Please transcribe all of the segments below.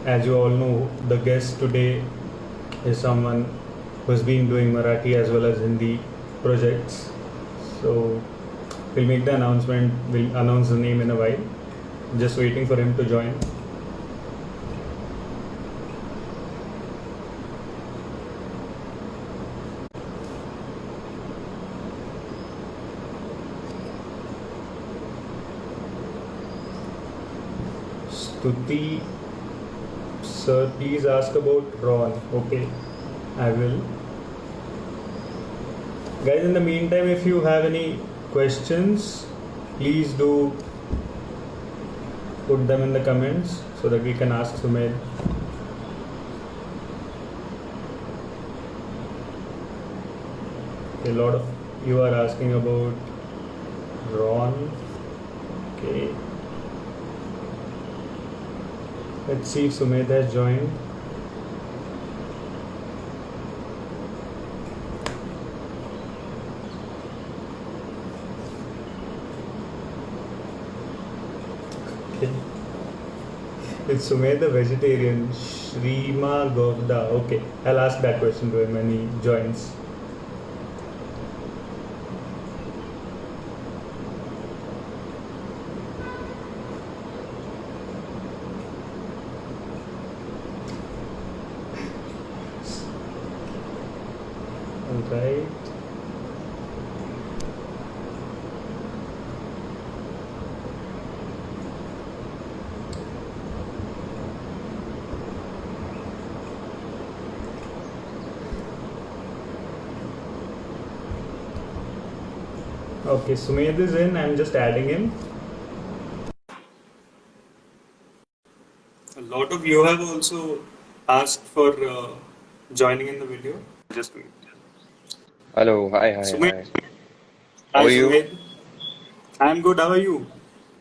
As you all know, the guest today is someone who's been doing Marathi as well as Hindi projects. So we'll make the announcement, we'll announce the name in a while. Just waiting for him to join. Stuti, sir, please ask about Ron. Okay, I will. Guys, in the meantime, if you have any questions, please do put them in the comments so that we can ask Sumedh. A lot of you are asking about Ron. Okay. Let's see if Sumedh has joined. Okay. Is Sumedh a vegetarian? Shrima Govda. Okay, I'll ask that question to him when he joins. Alright. Okay, Sumedh is in. I'm just adding him. A lot of you have also asked for joining in the video. Just wait. Hello, hi. Sumedh. How Hi, are you? Sumedh. I'm good. How are you?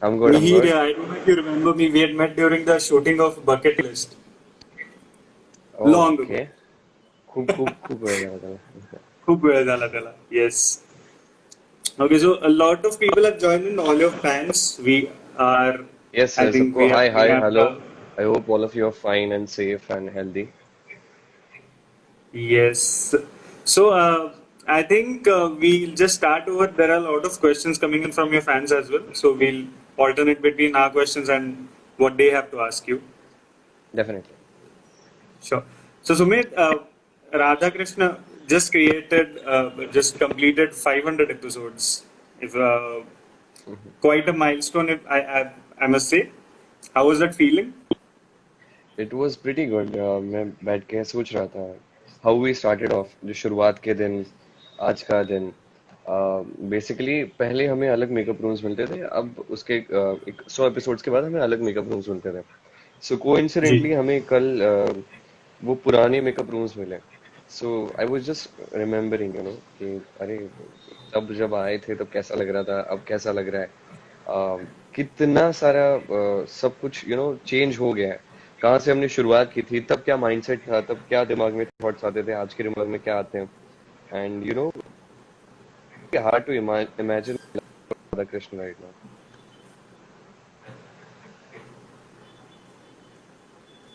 I'm good, I'm Mihir, good. I don't know if you remember me. We had met during the shooting of Bucket List Oh, long ago. okay. खूप वेळ झाला त्याला. खूप वेळ झाला त्याला. Yes. Okay, so a lot of people have joined in. All your fans. We are. Yes, I yes. think Oh, we hi, have. hello. I hope all of you are fine and safe and healthy. Yes. So I think we'll just start over. There are a lot of questions coming in from your fans as well. So we'll alternate between our questions and what they have to ask you. Definitely. Sure. So Sumit, Radha Krishna just completed 500 episodes. If Mhm. quite a milestone, if I must say. How was that feeling? It was pretty good. मैं बैठ के सोच रहा था how we started off, जो शुरुआत के दिन, आज का दिन. बेसिकली पहले हमें अलग मेकअप रूम्स मिलते थे, अब उसके एक 100 एपिसोड्स के बाद हमें अलग मेकअप रूम्स मिलते थे. सो जी. कोइंसिडेंटली हमें कल वो पुराने मेकअप रूम्स मिले. सो आई वाज जस्ट रिमेम्बरिंग कि अरे तब जब आए थे तब कैसा लग रहा था, अब कैसा लग रहा है. कितना सारा सब कुछ चेंज हो गया है. कहाँ से हमने शुरुआत की थी, तब क्या माइंडसेट था, तब क्या दिमाग में थॉट्स आते थे, आज के दिमाग में क्या आते हैं. And hard to imagine Radha Krishna right now.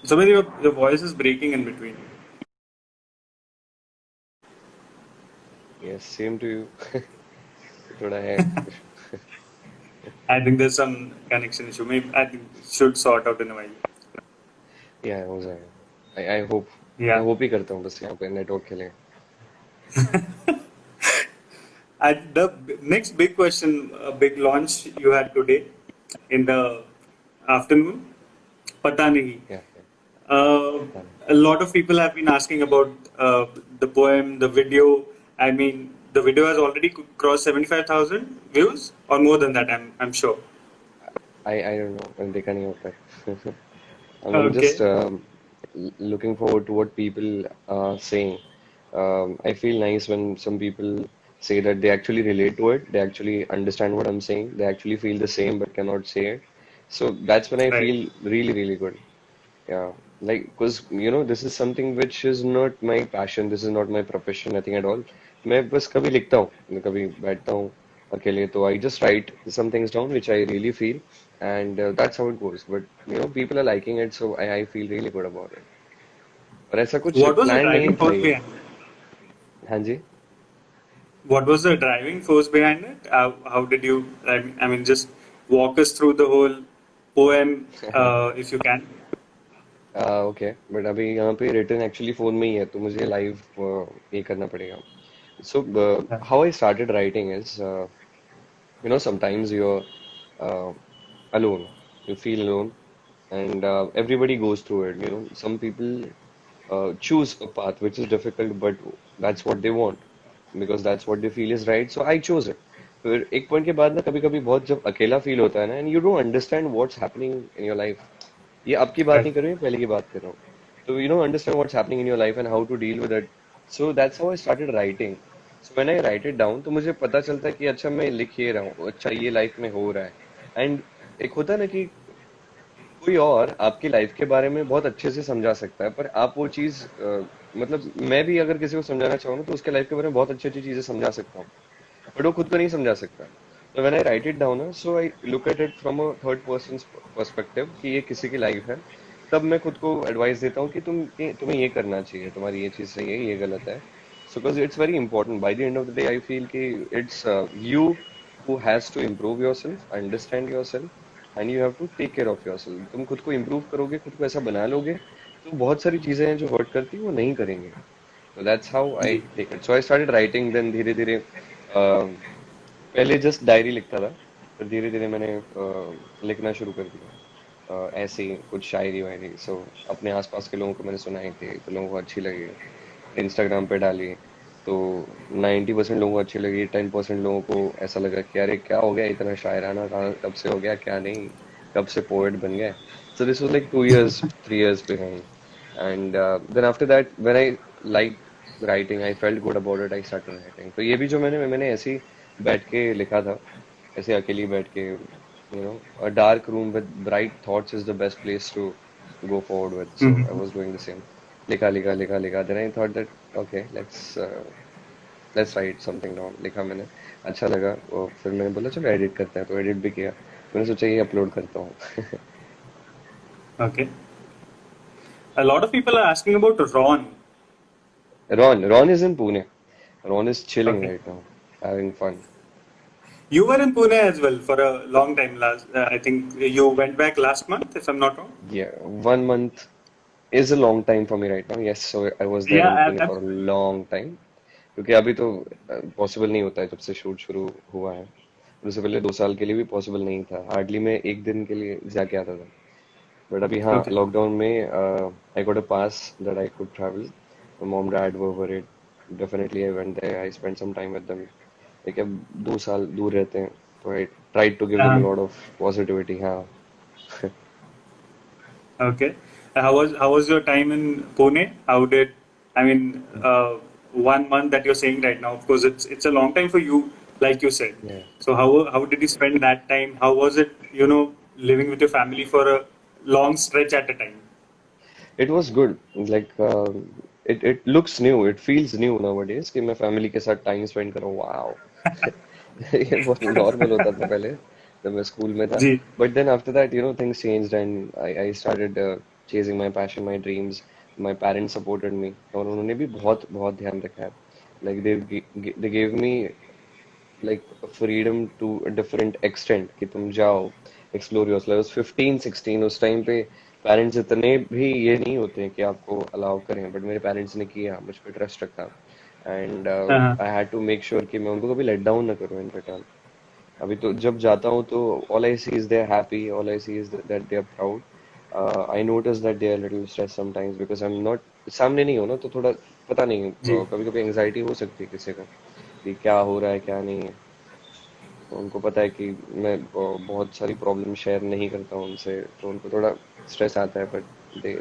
Sumit, your voice is breaking in between. Yes same to you. थोड़ा है issue. I think there's some connection issue. Maybe I think it should sort out in a while. या हो जाएगा. आई Yeah. Hope ही करता हूँ बस यहाँ पे नेटवर्क के लिए. The next big question, big launch you had today in the afternoon, Pata Nahi. या पता नहीं. A lot of people have been asking about the poem, the video. I mean, the video has already crossed 75,000 views or more than that, I'm sure. I don't know. देखा नहीं होता है. I'm just Okay. looking forward to what people are saying. I feel nice when some people say that they actually relate to it, they actually understand what I'm saying, they actually feel the same but cannot say it. So that's when I Right. feel really, really good. Yeah, like because this is something which is not my passion, this is not my profession, nothing at all. मैं बस कभी लिखता हूँ, कभी बैठता हूँ अकेले तो I just write some things down which I really feel and that's how it goes. But people are liking it, so I feel really good about it. और ऐसा कुछ What was the प्लान नहीं driving था force ये. behind it? हाँ जी. What was the driving force behind it? How did you, I mean, just walk us through the whole poem, if you can. Okay, but अभी यहाँ पे return actually phone में ही है, तो मुझे लाइव ये करना पड़ेगा. So, how I started writing is, sometimes you're uh, alone, you feel alone, and everybody goes through it. Some people choose a path which is difficult, but that's what they want because that's what they feel is right. So I chose it. फिर एक point के बाद ना कभी कभी बहुत जब अकेला फील होता है ना, and you don't understand what's happening in your life. ये अब की बात Right. नहीं कर रही हूँ, पहले की बात कर रहा हूँ. तो you don't understand what's happening in your life and how to deal with it. So that's how I started writing. So when I write it down, तो मुझे पता चलता है कि अच्छा मैं लिख ये रहा हूँ, अच्छा ये लाइफ में हो रहा है. एंड एक होता है ना कि कोई और आपकी लाइफ के बारे में बहुत अच्छे से समझा सकता है, पर आप वो चीज मतलब मैं भी अगर किसी को समझाना चाहूँ ना, तो उसके लाइफ के बारे में बहुत अच्छी अच्छी चीजें समझा सकता हूँ, बट वो खुद को नहीं समझा सकता. तो when I write it down, so I look at it from a third person perspective कि ये किसी की लाइफ है. तब मैं खुद को एडवाइस देता हूँ कि तुम्हें ये करना चाहिए, तुम्हारी ये चीज सही है, ये गलत है. So because it's very important by the end of the day. I feel कि it's you who has to improve yourself, understand yourself, and you have to take care of yourself. तुम खुद को improve करोगे, खुद को ऐसा बना लोगे, तो बहुत सारी चीजें हैं जो हर्ट करती है वो नहीं करेंगे. So that's how I ji. take it. So I started writing, then धीरे धीरे पहले जस्ट डायरी लिखता था, फिर धीरे धीरे मैंने लिखना शुरू कर दिया. ऐसे ही कुछ शायरी वायरी. सो अपने आसपास के लोगों को मैंने सुनाई थी, तो लोगों को अच्छी लगी, इंस्टाग्राम पे डाली, तो 90% लोगों को अच्छी लगी. 10% लोगों को ऐसा लगा कि अरे क्या हो गया, इतना शायराना कहाँ कब से हो गया, क्या नहीं, कब से पोएट बन गया. So this was like 2 years, 3 years behind. And then after that, when I liked writing, I felt good about it, I started writing. तो ये भी जो मैंने ऐसे ही बैठ के लिखा था, ऐसे अकेली बैठ के, a dark room with bright thoughts is the best place to go forward with. So I was doing the same. लिखा लिखा लिखा लिखा. Then I thought that okay, let's write something down. लिखा मैंने, अच्छा लगा, और फिर मैंने बोला चलो एडिट करते हैं, तो एडिट भी किया. मैंने सोचा ये अपलोड करता हूँ. Okay. A lot of people are asking about Ron. Ron is in Pune. Ron is chilling Okay. right now, having fun. You were in Pune as well for a long time. I think you went back last month, if I'm not wrong. Yeah, 1 month is a long time for me right now. Yes, so I was there Yeah, in Pune for a absolutely. long time. क्योंकि अभी तो possible नहीं होता है जब से shoot शुरू हुआ है. उससे पहले 2 साल के लिए भी पॉसिबल नहीं था. हार्डली मैं एक दिन के लिए जाके आता था. बट अभी हाँ, Okay. लॉकडाउन में I got a pass that I could travel. Mom dad were worried. Definitely I went there, I spent some time with them. लेकिन अब 2 साल दूर रहते हैं, तो I tried to give them a Uh, lot of positivity. हाँ. okay. How was your time in Pune? How did I mean 1 month that you're saying right now? Of course, it's a long time for you, like you said. Yeah. So how did you spend that time? How was it, living with your family for a long stretch at a time? It was good. Like it looks new. It feels new nowadays कि मैं family के साथ time spend कर रहा हूँ. Wow. ये बहुत normal होता था पहले जब मैं स्कूल में था. जी. But then after that things changed and I started chasing my passion, my dreams. My parents supported me, और उन्होंने भी बहुत बहुत ध्यान रखा है. Like they gave me like freedom to a different extent कि तुम जाओ, explore yourself. I was 15 16 उस टाइम पे. पेरेंट्स इतने भी ये नहीं होते हैं कि आपको अलाउ करें, बट मेरे पेरेंट्स ने किया, मुझ पे ट्रस्ट रखा, and Uh-huh. I had to make sure कि मैं उनको कभी लेट डाउन ना करूं इन रिटर्न. अभी तो जब जाता हूँ तो all I see is they are happy, all I see is that they are proud. I notice that they are little stress sometimes because I am not सामने नहीं हो ना, तो थोड़ा पता नहीं, जी. कभी कभी एंजाइटी हो सकती है किसी को कि क्या हो रहा है क्या नहीं है. तो उनको पता है कि मैं बहुत सारी प्रॉब्लम शेयर नहीं करता हूँ उनसे, तो उनको थोड़ा स्ट्रेस आता है, but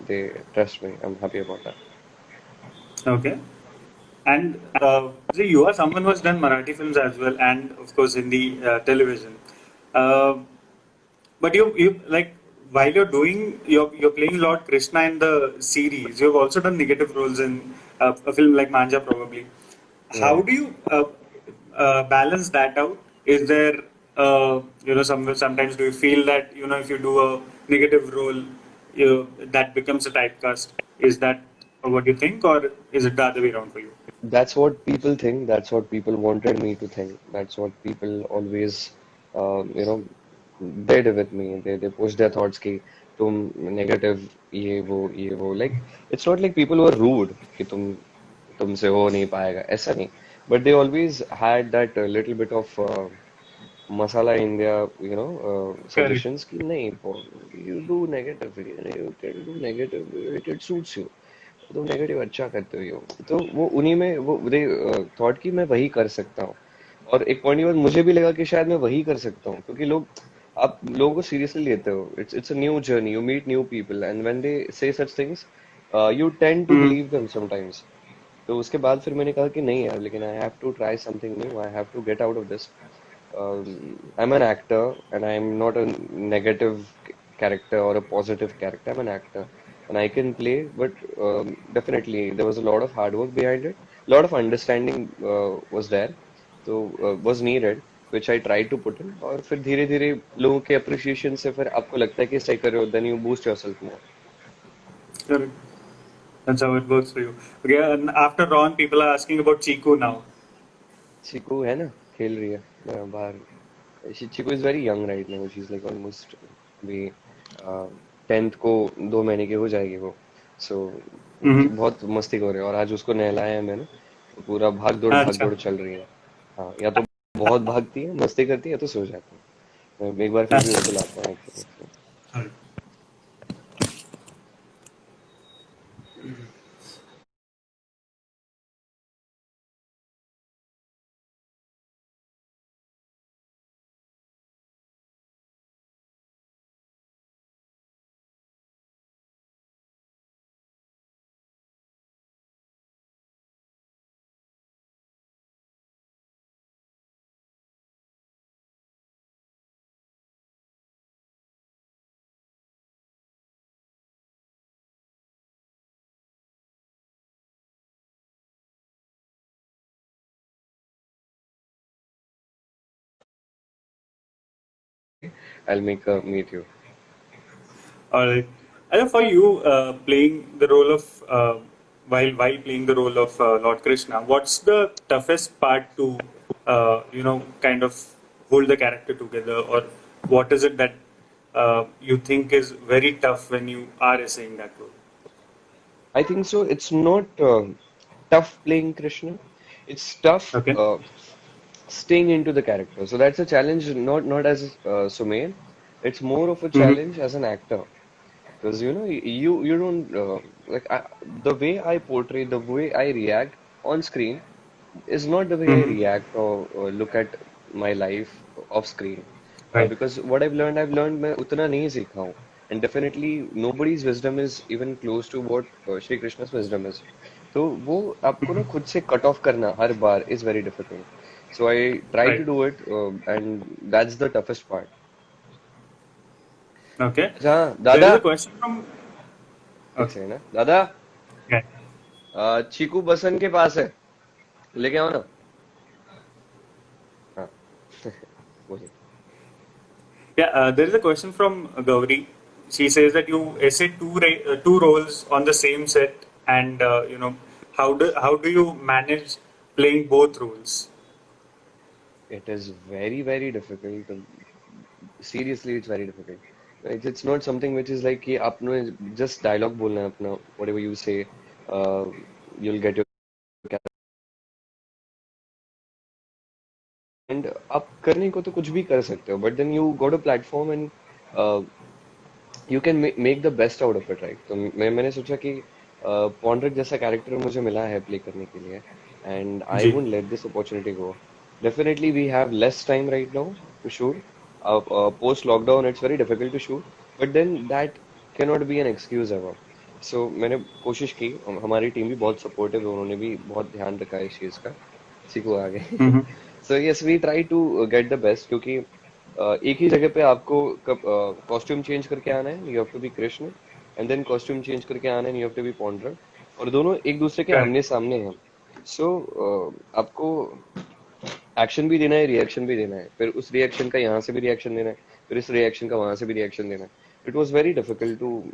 they trust me. I am happy about that. Okay. And see, you are someone who has done Marathi films as well, and of course Hindi television. Uh, but you like while you're playing Lord Krishna in the series, you have also done negative roles in a film like Manja probably. How Yeah. do you balance that out? Is there Sometimes do you feel that if you do a negative role, that becomes a typecast? Is that what you think, or is it the other way around for you? That's what people think. That's what people wanted me to think. That's what people always, you know, did with me. They push their thoughts कि तुम negative ये वो like it's not like people were rude कि तुमसे हो नहीं पाएगा ऐसा नहीं. But they always had that little bit of masala in their Correct. suggestions कि नहीं you do negative you can do negative it suits you. तुम नेगेटिव अच्छा करते हो तो वो उन्हीं में वो दे थॉट कि मैं वही कर सकता हूँ और एक पॉइंट के बाद मुझे भी लगा कि शायद मैं वही कर सकता हूँ क्योंकि लोग आप लोगों को सीरियसली लेते हो it's a new journey you meet new people and when they say such things you tend to Mm-hmm. Believe them sometimes तो उसके बाद फिर मैंने कहा कि नहीं यार लेकिन I have to try something new I have to get out of this I'm an actor and I'm not a negative character or a positive character. I'm an actor and I can play, but definitely there was a lot of hard work behind it. A lot of understanding was there, so was needed, which I tried to put in. और फिर धीरे धीरे लोगों के appreciation से फिर आपको लगता है कि सही कर रहे हो, then you boost yourself more. Correct. That's how it works for you. Okay, and after Ron, people are asking about Chiku now. Chikoo है ना खेल रही है बाहर Chico is very young right now. She's like almost भी tenth को 2 महीने की हो जाएगी वो. So Mm-hmm. बहुत मस्ती कर रही है और आज उसको नहलाया है मैंने. तो पूरा भाग अच्छा. दौड़ चल रही है. हाँ या तो बहुत भागती है मस्ती करती है या तो सो जाती है. मैं एक बार फिर भी उसको लाता हूँ. I'll make a meet you. All right. And for you, playing the role of while playing the role of Lord Krishna, what's the toughest part to kind of hold the character together, or what is it that you think is very tough when you are essaying that role? I think so. It's not tough playing Krishna. It's tough Okay. staying into the character. So that's a challenge, not as Sumail. It's more of a Mm-hmm. challenge as an actor because you don't like the way I portray, the way I react on screen is not the way I Mm-hmm. react or look at my life off screen. Right. Because what I've learned मैं उतना नहीं सीखा हूँ. And definitely nobody's wisdom is even close to what Shri Krishna's wisdom is. तो वो आपको ना खुद से cut off करना हर बार is very difficult. So I try to Right. do it and that's the toughest part. Okay. अच्छा हाँ, There is दादा a question from. एक Okay. सेकंड ना दादा Yeah. चीकू बसन के पास है लेके आओ ना हाँ बोलिए Yeah, there is a question from Gauri. She says that you essay two roles on the same set, and how do you manage playing both roles? it is very very difficult. Seriously, it's very difficult. It's not something which is like कि आपने just dialogue बोलना है अपना whatever you say, uh, you'll get your and आप करने को तो कुछ भी कर सकते हो but then you got a platform and uh, you can make the best out of it, right? तो मैंने सोचा कि पॉन्ड्रिक जैसा कैरेक्टर मुझे मिला है प्ले करने के लिए and I ji. won't let this opportunity go. Definitely we have less time right now to shoot. Post lockdown it's very difficult to shoot but then that cannot be an excuse ever. So मैंने कोशिश की हमारी team भी बहुत supportive है उन्होंने भी बहुत ध्यान रखा है इस चीज का सीखो आगे Mm-hmm. so yes we try to get the best क्योंकि एक ही जगह पे आपको कॉस्ट्यूम चेंज करके आना है you have to be Krishna and then costume change करके आना है you have to be Paundrak और दोनों एक दूसरे के Correct. आमने सामने हैं सो आपको एक्शन भी देना है, रिएक्शन भी देना है, फिर उस रिएक्शन का यहाँ से भी रिएक्शन देना है, फिर इस रिएक्शन का वहां से भी रिएक्शन देना है. It was very difficult to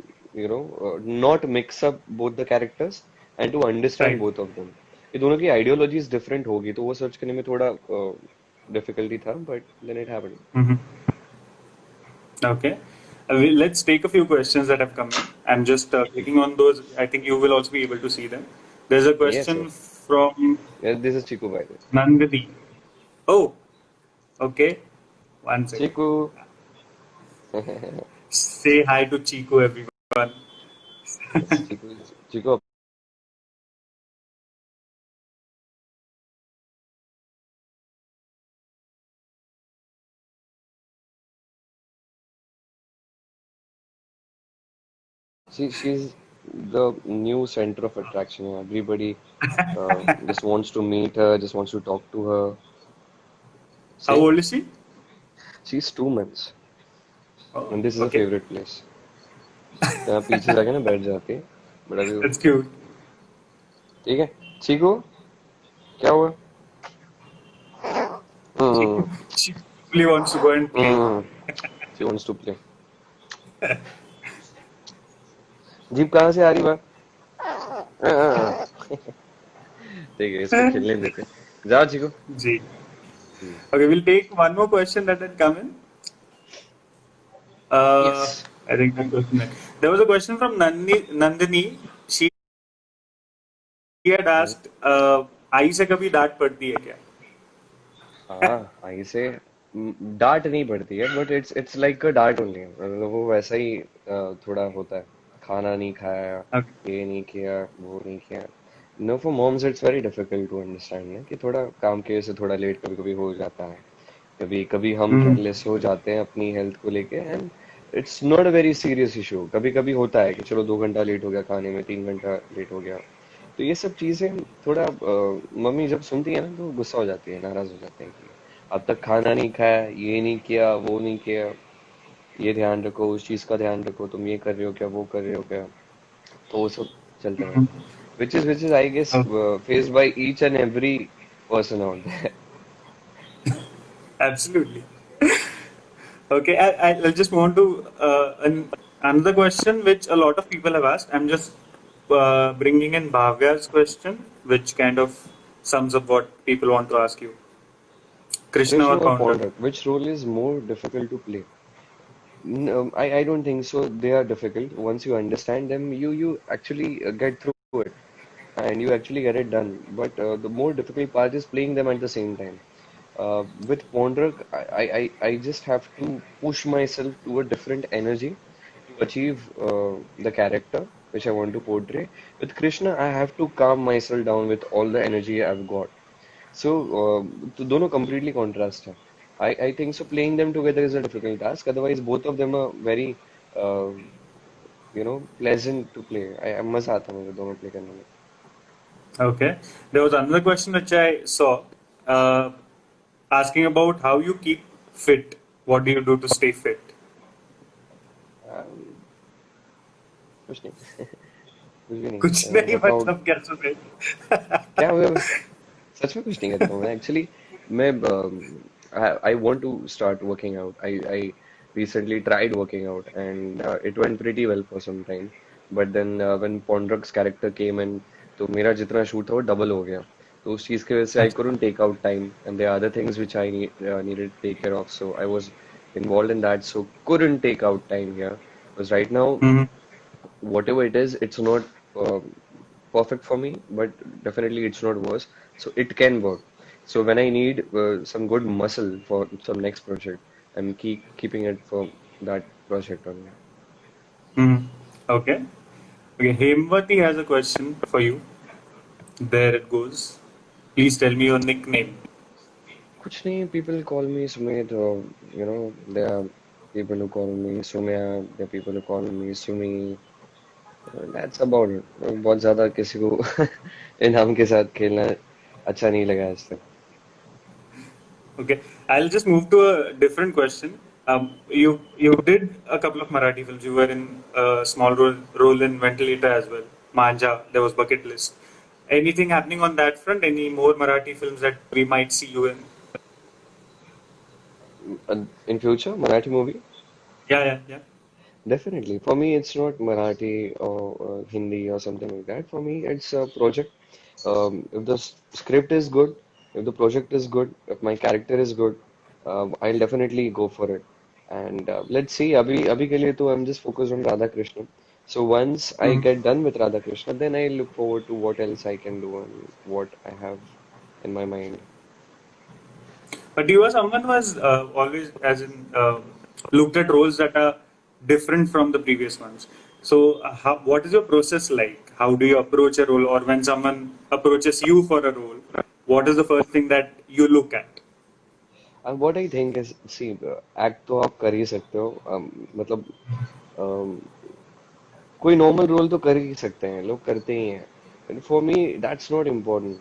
not mix up both the characters and to understand Right. Both of them. ये दोनों की आइडियोलॉजीज डिफरेंट होगी तो वो सर्च करने में थोड़ा डिफिकल्टी था, but then it happened. Mm-hmm. Okay. Let's take a few questions that have come in. I'm just clicking on those. I think you will also be able to see them. There's a Yes, question yes. from Yeah, this is Chiku, by the way. Nandini. Oh, okay. One second. Chiku. Say hi to Chico, everyone. Yes, Chiku. Chiku. She's the new center of attraction. Everybody just wants to meet her, just wants to talk to her. How Say, old is she? she's 2 months, Oh, and this is a okay. favorite place. यहाँ पीछे जाके ना बैठ जाती है, but अभी That's cute. ठीक है. चीकू, क्या हुआ? Chico, hmm. she really wants to go and play. Hmm. She wants to play. Jeep कहाँ से आ रही बा? ठीक है, इसको खेलने देते. जाओ चीकू. Gee. Okay, we'll take one more question that had come in. Yes. I think that was next. There was a question from Nandini. She had asked, आई से कभी डांट पड़ती है क्या? हाँ, आई से डांट नहीं पड़ती है, बट इट्स लाइक अ डांट ओनली. मतलब वो वैसा ही थोड़ा होता है. खाना नहीं खाया, Okay. ये नहीं किया, वो नहीं किया. No, for moms it's very difficult to understand ना कि थोड़ा काम की वजह से थोड़ा लेट कभी कभी हो जाता है. कभी कभी हम Hmm. केयरलेस हो जाते हैं अपनी हेल्थ को लेके, and it's not a very serious issue. कभी कभी होता है कि चलो 2 घंटा लेट हो गया खाने में, 3 घंटा लेट हो गया. तो ये सब चीजें थोड़ा मम्मी जब सुनती है ना तो गुस्सा हो जाती है, नाराज हो जाते हैं कि अब तक खाना नहीं खाया, ये नहीं किया, वो नहीं किया, ये ध्यान रखो, उस चीज का ध्यान रखो, तुम ये कर रहे हो क्या, वो कर रहे हो क्या. तो वो सब चलता रहता है, which is I guess Oh, faced by each and every person out there. absolutely. Okay, I just want to another question which a lot of people have asked. I'm just bringing in Bhavya's question, which kind of sums up what people want to ask you. Krishna Krishna or or Pounder? Pondrak, which role is more difficult to play? No, I don't think so. They are difficult. Once you understand them, you actually get through it and you actually get it done. But the more difficult part is playing them at the same time. With Pondrak, I just have to push myself to a different energy to achieve the character which I want to portray. With Krishna, I have to calm myself down with all the energy I've got. So, तो दोनों completely contrast है. I think so playing them together is a difficult task. Otherwise, both of them are very, uh, pleasant to play. मजा आता है मुझे दोनों play करने में. Okay. There was another question which I saw uh, asking about how you keep fit. What do you do to stay fit? Um, कुछ नहीं. कुछ भी नहीं. कुछ नहीं Workout. मतलब कैसे fit? क्या हुआ? सच में कुछ नहीं करता हूँ मैं. Actually, मैं I want to start working out. I recently tried working out and it went pretty well for some time. But then when Pondrak's character came in, तो मेरा जितना shoot था वो double हो गया. तो उस चीज की वजह से I couldn't take out time and there are other things which needed to take care of. So I was involved in that. So couldn't take out time here. Because right now, Mhm. whatever it is, it's not perfect for me, but definitely it's not worse. So it can work. So when I need some good muscle for some next project, I'm keeping it for that project only. Mhm. Okay. Okay. Hemvati has a question for you. There it goes. Please tell me your nickname. कुछ नहीं, people call me Sumit, or there are people who call me Sumya, there are people who call me Sumi. That's about it. बहुत ज्यादा किसी को इन नाम के साथ खेलना अच्छा नहीं लगा आज तक. Okay, I'll just move to a different question. You did a couple of Marathi films. You were in a small role in Ventilator as well. Manja, there was Bucket List. Anything happening on that front? Any more Marathi films that we might see you in? In future, Marathi movie? Yeah, yeah, yeah. Definitely. For me, it's not Marathi or Hindi or something like that. For me, it's a project. If the script is good, if the project is good, if my character is good, I'll definitely go for it. And let's see. Abhi ke liye to I'm just focused on Radha Krishna. So once I Mhm. get done with Radha Krishna, then I look forward to what else I can do and what I have in my mind. But you are someone who has always, as in, looked at roles that are different from the previous ones. So, what is your process like? How do you approach a role, or when someone approaches you for a role, what is the first thing that you look at? And what I think is, see, act तो आप कर ही सकते हो. मतलब um, कोई normal role तो कर ही सकते हैं, लोग करते ही हैं. For me that's not important.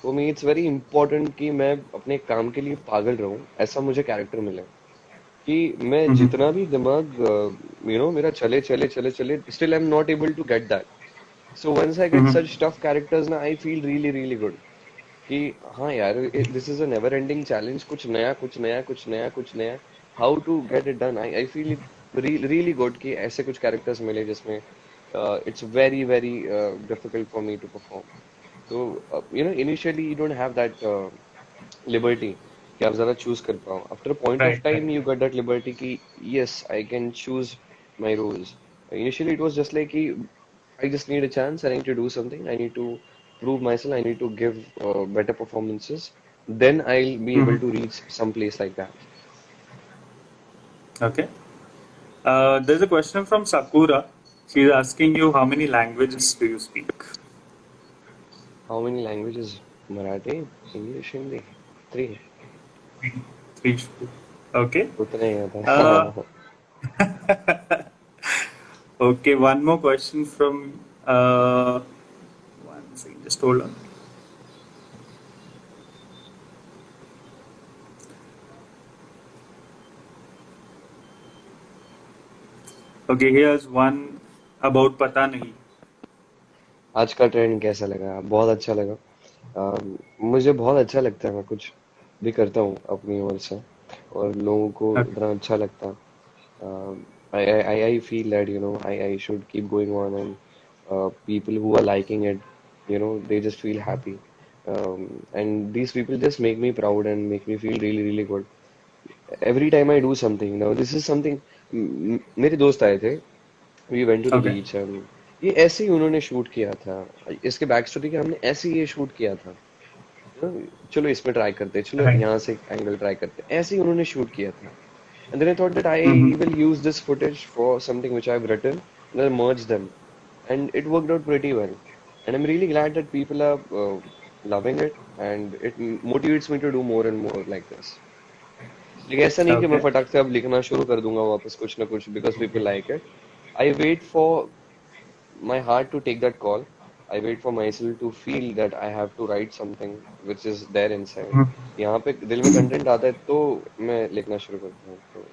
For me it's very important कि मैं अपने काम के लिए पागल रहूं, ऐसा मुझे कैरेक्टर मिले. कि मैं Mhm. जितना भी दिमाग मेरा चले चले चले चले, still I am not able to get that. So once I get Mhm. Such tough characters ना, I feel really really good कि हाँ यार, this is a never ending challenge. कुछ नया कुछ नया कुछ नया कुछ नया. How to get it done. I feel it really good कि ऐसे कुछ कैरेक्टर्स मिले जिसमें it's very very difficult for me to perform. तो initially you don't have that liberty कि आप ज़्यादा चूज कर पाओ. After a point of Right, right. Time you get that liberty कि yes, I can choose my roles. Initially it was just like I just need a chance. I need to do something. I need to prove myself. I need to give better performances. Then I'll be able Mhm. to reach some place like that. Okay. There's a question from Sakura. She's asking you how many languages do you speak? How many languages? Marathi, English, Hindi. Three. Three. Okay. उतने ही Uh, आता. okay. One more question from. One second. Just hold on. Okay. Here's one about Pata Nahi. आज का trend कैसा लगा? बहुत अच्छा लगा. मुझे बहुत अच्छा लगता है. मैं कुछ भी करता हूँ अपनी ओर से और लोगों को Okay. इतना अच्छा लगता है. I feel that I should keep going on, and people who are liking it, they just feel happy. And these people just make me proud and make me feel really really good every time I do something. Now this is something. मेरे दोस्त आए थे. We went to the Okay. beach and ये ऐसे ही उन्होंने shoot किया था. इसके बैक स्टोरी कि हमने ऐसे ही ये शूट किया था. चलो इसमें ट्राई करते हैं, चलो Right. यहाँ से एंगल ट्राई करते हैं. ऐसे ही उन्होंने शूट किया था. And then I thought that I Mm-hmm. will use this footage for something which I've written and I'll merge them. And it worked out pretty well. And I'm really glad that people are loving it, and it motivates me to do more and more like this. लेकिन ऐसा नहीं कि मैं Okay. फटाक से अब लिखना शुरू कर दूंगा वापस कुछ ना कुछ because people like it. I wait for my heart to take that call. I wait for myself to feel that I have to write something which is there inside. Mhm. यहाँ पे दिल में कंटेंट आता है तो मैं लिखना शुरू करता हूँ. तो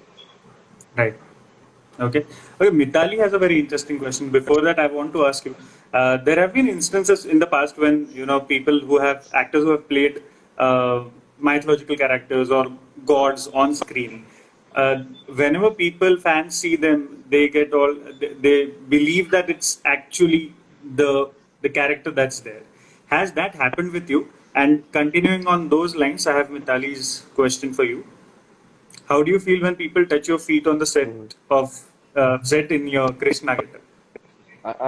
Right. Okay. Okay. Mitali has a very interesting question. Before that, I want to ask you. There have been instances in the past when people who have actors who have played mythological characters or gods on screen. Whenever people fans see them, they get all they believe that it's actually the character that's there. Has that happened with you? And continuing on those lines, I have Mitali's question for you. How do you feel when people touch your feet on the Mhm. set in your Krishna getup?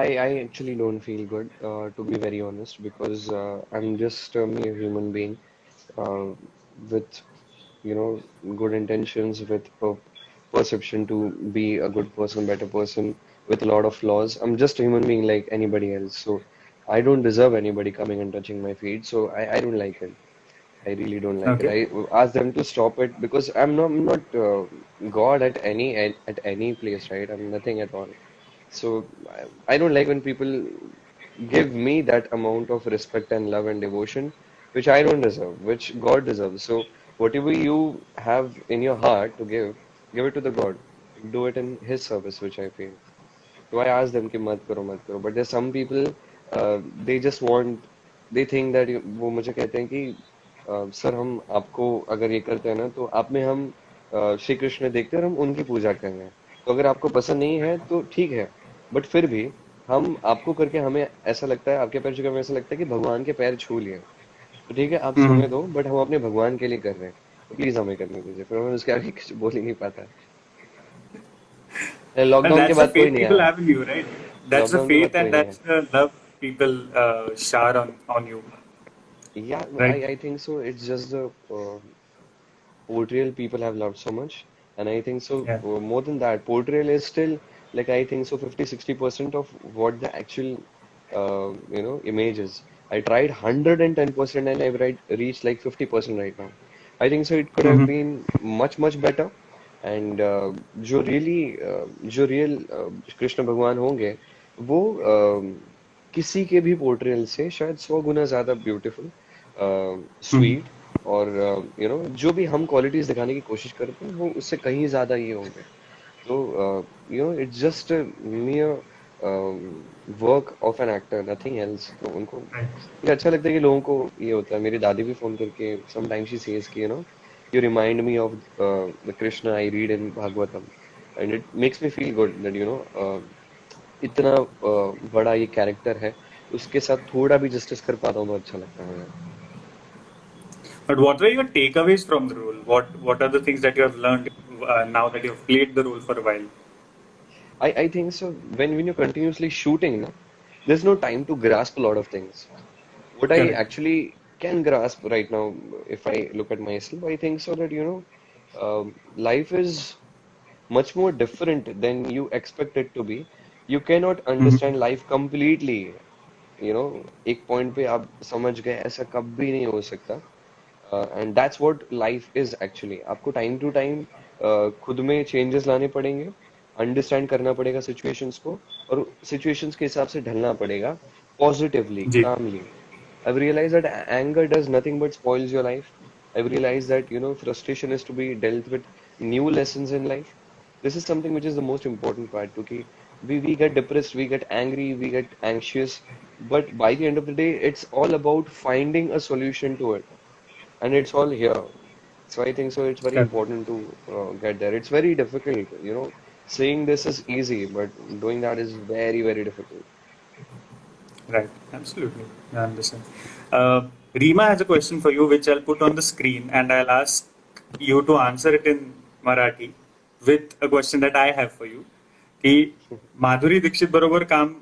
I actually don't feel good, to be very honest, because I'm just a mere human being uh, with, good intentions, with perception to be a good person, better person, with a lot of flaws. I'm just a human being like anybody else. So I don't deserve anybody coming and touching my feet. So I don't like it. I really don't like it. Okay. I ask them to stop it because I'm not God at any place, right? I'm nothing at all. So I don't like when people give me that amount of respect and love and devotion, which I don't deserve, which God deserves. So whatever you have in your heart to give it to the God. Do it in His service, which I feel. So I ask them कि मत करो. But there's some people, they just want, they think that वो मुझे कहते हैं कि sir हम आपको अगर ये करते हैं ना तो आप में हम श्री कृष्ण देखते हैं और हम उनकी पूजा कर रहे हैं। तो अगर आपको पसंद नहीं है तो ठीक है, बट फिर भी हम आपको करके हमें ऐसा लगता है, आपके पैर छू के हमें ऐसा लगता है कि भगवान के पैर छू लिए। तो ठीक है, आप हम्म। छूने दो, बट हम अपने भगवान के लिए कर रहे हैं, तो प्लीज हमें करने दीजिए। फिर मैं उसके आगे कुछ बोल ही नहीं पाता। And लॉकडाउन के that's the बाद कोई faith नहीं people आया। have in you, right? That's the lockdown के बाद faith कोई and नहीं आया। that's the love people shower on you, Yeah, right? I think so. It's just the portrayal people have loved so much, and I think so. Yeah. More than that, portrayal is still like, I think so, 50-60% of what the actual image is. I tried 110% and I've reached like 50% right now. I think so. It could have Mm-hmm. been much better. And जो real Krishna भगवान होंगे वो किसी के भी portrayal से शायद 100 गुना ज्यादा ब्यूटीफुल, Mm-hmm. स्वीट, और जो भी हम क्वालिटीज दिखाने की कोशिश करते हैं वो उससे कहीं ज्यादा ये होंगे। तो it's just मियर work of an actor, nothing else. तो उनको Right. ये अच्छा लगता है कि लोगों को ये होता है। मेरी दादी भी फोन करके समटाइम्स शी सेज कि you remind me of the Krishna I read in Bhagavatam, and it makes me feel good that इतना बड़ा ये कैरेक्टर है, उसके साथ थोड़ा भी जस्टिस कर पाता हूँ तो अच्छा लगता है मुझे। But what were your takeaways from the role? What are the things that you have learned now that you have played the role for a while? I think so. When you're continuously shooting, no, there's no time to grasp a lot of things. What I Correct. actually can grasp right now, if I look at myself, I think so that life is much more different than you expect it to be. You cannot Mm-hmm. understand life completely. एक point पे आप समझ गए, ऐसा कभी नहीं हो सकता। And that's what life is actually. आपको टाइम टू टाइम खुद में चेंजेस लाने पड़ेंगे, अंडरस्टैंड करना पड़ेगा सिचुएशंस को, और सिचुएशंस के हिसाब से ढलना पड़ेगा पॉजिटिवली, जी. कामली। I've realized that anger does nothing but spoils your life. I've realized that frustration is to be dealt with new lessons in life. This is something which is the most important part. Okay, we get depressed, we get angry, we get anxious, but by the end of the day, it's all about finding a solution to it, and it's all here. So I think so. It's very Correct. important to get there. It's very difficult. Saying this is easy, but doing that is very difficult. Right. Absolutely. I understand. Rima has a question for you, which I'll put on the screen, and I'll ask you to answer it in Marathi with a question that I have for you. की माधुरी दीक्षित बरोबर काम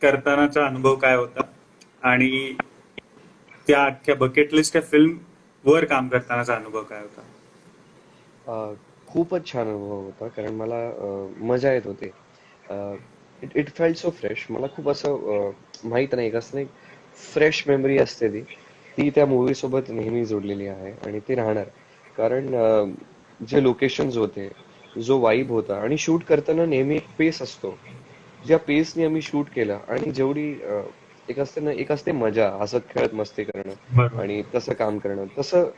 करतानाचा अनुभव काय होता आणि त्या अख्ख्या बकेट लिस्ट या फिल्म वर काम करतानाचा अनुभव काय होता? खूपच छान अनुभव होता, कारण मला मजा येत होती. It it felt so fresh. मला खूप असं माहित नाही, कसं नाही, फ्रेश मेमरी असते ती ती त्या मूवी सोबत नेहमी जोडलेली आहे आणि ती राहणार. कारण जे लोकेशन्स होते, जो वाईब होता, आणि शूट करताना नेहमी एक पेस असतो. ज्या पेसने आम्ही शूट केलं, आणि जेवढी एक असते ना, एक असते मजा, हसत खेळत मस्ती करणं बरोबर. आणि तसं काम करणं, तसं